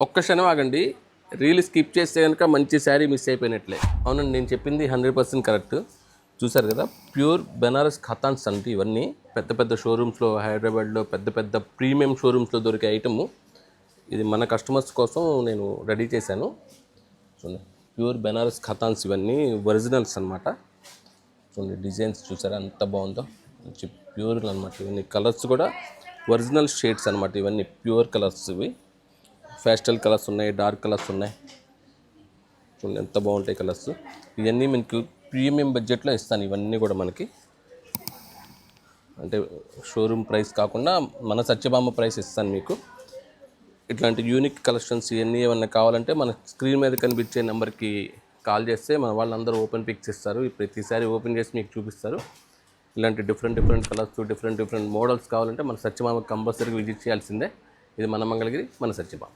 ఒక్క క్షణం ఆగండి. రీల్ స్కిప్ చేస్తే కనుక మంచి శారీ మిస్ అయిపోయినట్లే. అవునండి, నేను చెప్పింది 100% కరెక్ట్. చూసారు కదా, ప్యూర్ బెనారస్ ఖతాన్స్ అంటే ఇవన్నీ పెద్ద పెద్ద షోరూమ్స్లో, హైదరాబాద్లో పెద్ద పెద్ద ప్రీమియం షోరూమ్స్లో దొరికే ఐటము. ఇది మన కస్టమర్స్ కోసం నేను రెడీ చేశాను. చూడండి, ప్యూర్ బెనారస్ ఖతాన్స్ ఇవన్నీ ఒరిజినల్స్ అనమాట. చూడండి, డిజైన్స్ చూసారా ఎంత బాగుందో, మంచి ప్యూర్ అనమాట. ఇవన్నీ కలర్స్ కూడా ఒరిజినల్ షేడ్స్ అనమాట. ఇవన్నీ ప్యూర్ కలర్స్. ఇవి పేస్టల్ కలర్స్ ఉన్నాయి, డార్క్ కలర్స్ ఉన్నాయి. చూడండి ఎంత బాగుంటాయి కలర్స్. ఇవన్నీ మీకు ప్రీమియం బడ్జెట్లో ఇస్తాను. ఇవన్నీ కూడా మనకి అంటే షోరూమ్ ప్రైస్ కాకుండా మన సత్యభామ ప్రైస్ ఇస్తాను మీకు. ఇట్లాంటి యూనిక్ కలెక్షన్స్ ఇవన్నీ ఏమన్నా కావాలంటే మన స్క్రీన్ మీద కనిపించే నెంబర్కి కాల్ చేస్తే మన వాళ్ళందరూ ఓపెన్ పిక్స్ ఇస్తారు. ప్రతిసారి ఓపెన్ చేసి మీకు చూపిస్తారు. ఇలాంటి డిఫరెంట్ కలర్స్, డిఫరెంట్ మోడల్స్ కావాలంటే మన సత్యభామ కంపల్సరీగా విజిట్ చేయాల్సిందే. ఇది మన మంగళగిరి, మన సత్యభామ.